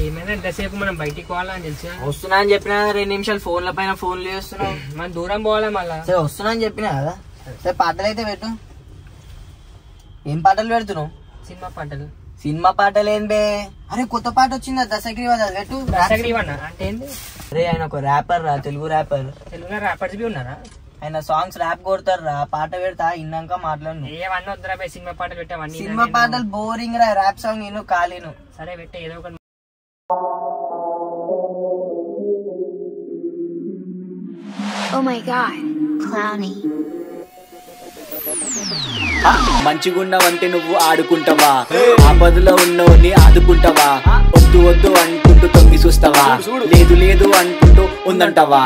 ఏమైనా ఎంతసేపు మనం బయటికి పోవాలని తెలుసు. వస్తున్నా అని చెప్పినా 2 నిమిషాలు ఫోన్ల పైన ఫోన్లు చేస్తున్నావు. మనం దూరం పోవాలా మళ్ళా? సరే వస్తున్నా అని చెప్పినా కదా. సరే పాటలు అయితే పెట్టు. ఏం పాటలు పెడుతున్నావు? సినిమా పాటలు. సినిమా పాటలు ఏం బే? అరే కొత్త పాట వచ్చిందా దశగ్రీవ, పెట్టు. దశగ్రీవ అంటే ఏంది? అరే ఆయన ఒక ర్యాపర్ రా, తెలుగు ర్యాపర్. తెలుగులో ర్యాపర్స్ బి ఉన్నారా? ఆయన సాంగ్స్ ర్యాప్ కొడతారు రా. పాట పెడతా ఇన్నాక మాట్లాడు. ఏమన్నా వద్దురా బే, సినిమా పాటలు పెట్టావన్నీ. సినిమా పాటలు బోరింగ్ రా, ర్యాప్ సాంగ్ నేను కాలేను. సరే పెట్టే ఏదో ఒక. Oh my god, clowny. మంచిగున్నవంటే నువ్వు ఆడుకుంటావా, ఆపదలో ఉన్నోని ఆదుకుంటావా, వద్దు వద్దు అనుకుంటూ తొంగి చూస్తావా, లేదు లేదు అనుకుంటూ ఉందంటావా,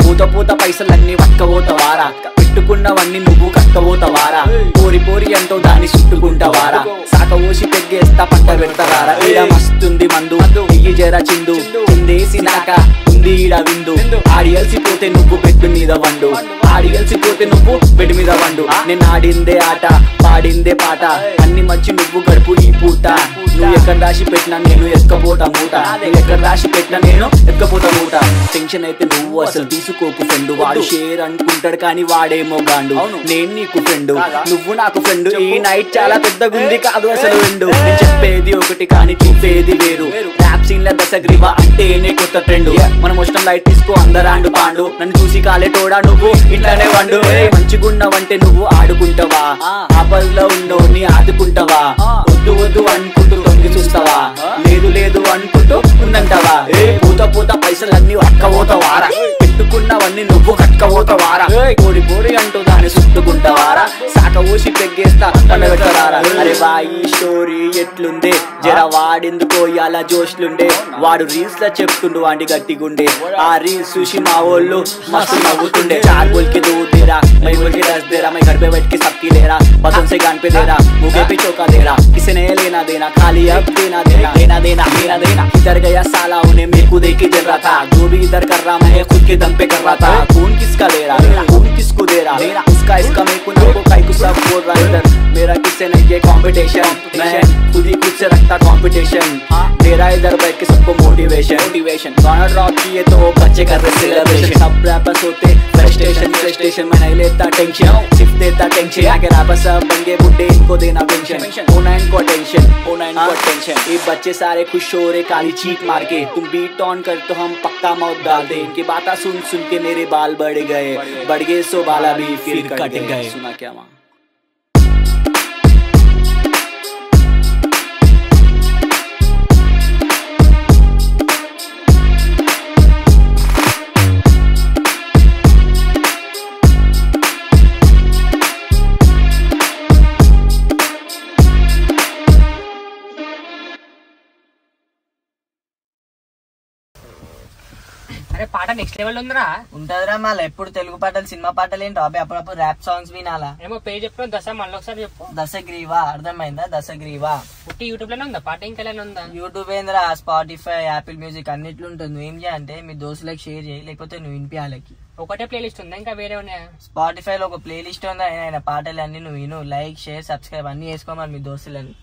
పూత పూత పైసలన్నీ పట్టుకపోతావారా, పెట్టుకున్నవన్నీ నువ్వు కట్టుకపోతావారా, పోరి పోరి అంటూ దాన్ని చుట్టుకుంటావారా, సాక ఊసి పెగ్గేస్తా పంట పెడతావారా, ఈడ మస్తుంది మందు నెయ్యి జర చిందు చిందేసినాక ఉంది ఈడ విందు, ఆడియల్సిపోతే నువ్వు బెడ్ మీద వండు, ఆడియల్సిపోతే నువ్వు బెడ్ మీద వండు, నేను ఆడిందే ఆట పాడిందే పాట అన్ని మంచి నువ్వు గడుపు ఈ పూట, నువ్వు ఎక్కడ రాసి పెట్టినా నేను ఎక్కపోతా మూట, నువ్వు ఎక్కడ రాసి పెట్టినా నేను ఎక్కపోతా మూట, టెన్షన్ అయితే నువ్వు అసలు తీసుకోకు ఫ్రెండ్, వాడు షేర్ అనుకుంటాడు కానీ వాడేమో గాండు, నేను నీకు ఫ్రెండ్ నువ్వు నాకు ఫ్రెండ్, ఈ నైట్ చాలా పెద్దగుంది కాదు అసలు రెండు, నేను చెప్పేది ఒకటి కానీ చూపేది వేరు, ర్యాప్ సీన్ ల దశగ్రీవ అంటేనే కొత్త ట్రెండ్, మనం వచ్చిన లైట్ తీసుకో అందరాండు పాండు, నన్ను చూసి కాలేటోడా నువ్వు ఇంట్లోనే వండు, మంచిగున్నవంటే నువ్వు ఆడుకుంటావా, ఆపదలో ఉన్నోని ఆదుకుంటావా, వద్దు వద్దు అనుకుంటూ తొంగి చూస్తావా, లేదు లేదు అనుకుంటూ ఉందంటావా, పూత పూత పైసలన్నీ అక్కబోతావారా, పెట్టుకున్నవన్నీ నువ్వు కట్టుకపోతావారా, కోడి పోరి అంటూ దాన్ని చుట్టుకుంటావారా, సాక ఊసి పెగ్గేస్తా పండబెట్టరారా, అరే వా ఈ స్టోరీ ఎట్లుండే జర వాడెందుకో అలా జోష్లుండే, వాడు రీల్స్ లా చెప్తుండు వాడి గట్టిగుండే, ఆ రీల్స్ చూసి మా వాళ్ళు మస్తు నవ్వుతుండే, చార్ बोल के दो तेरा मैं बोल के 10 दे रहा, मैं घर पे बैठ के सबकी ले रहा, बसों से गान पे दे रहा, मुझे पे चौका दे रहा, किसी ने लेना देना खाली अब देना देना देना देना देना देना, इधर गया साला उन्हें मेरे को देख के जल रहा था, जो भी इधर कर रहा मैं खुद के दम पे कर रहा था, खून किसका ले रहा खून किसको दे रहा, उसका इसका मेरे को ना काई को सब बोल रहा इधर, मेरा किससे नहीं ये कंपटीशन, मैं खुद ही खुद से रखता कंपटीशन, मेरा इधर बैठ के सबको मोटिवेशन मोटिवेशन, गाना ड्रॉप किए तो बच्चे कर रहे सेलिब्रेशन, सब रैपर्स होते फ्रस्ट्रेशन फ्रस्ट्रेशन, मैं नहीं लेता टेंशन सिर्फ देता टेंशन, आगे रैपर सब बन गए बुड्ढे इनको देना पेंशन, होना इनको टेंशन होना इनको टेंशन, ये बच्चे सारे खुश हो रहे काली चीख मार के, तुम बीट ऑन कर तो हम पक्का मौत डाल दे, इनकी बातें सुन सुन के मेरे बाल बढ़ गए सो बाला भी फिर कट गए, सुना क्या वहाँ పాట నెక్స్ట్ లెవెల్ ఉందిరా. ఉంటదిరా మళ్ళీ ఎప్పుడు తెలుగు పాటలు సినిమా పాటలు ఏంటి అబ్బాయి, అప్పుడప్పుడు ర్యాప్ సాంగ్స్ వినాలా. ఏమో పేరు చెప్పు దశ మళ్ళీ ఒకసారి చెప్పు. దశగ్రీవ అర్థమైందా? దశగ్రీవ పుట్టి యూట్యూబ్ లోనే ఉందా పాట? ఇంకా ఉందా? యూట్యూబ్ ఏందిరా, స్పాటిఫై యాపిల్ మ్యూజిక్ అన్నిట్లు ఉంటుంది. నువ్వు ఏం చేయాలంటే మీ దోస్తులకు షేర్ చేయి, లేకపోతే నువ్వు వినిపించాలకి. ఒకటే ప్లేలిస్ట్ ఉందా ఇంకా వేరే ఉన్నాయా? స్పాటిఫై లో ఒక ప్లేలిస్ట్ ఉంది, ఆయన పాటలు అన్ని నువ్వు విను, లైక్ షేర్ సబ్స్క్రైబ్ అన్ని చేసుకోమని మీ దోస్తులని.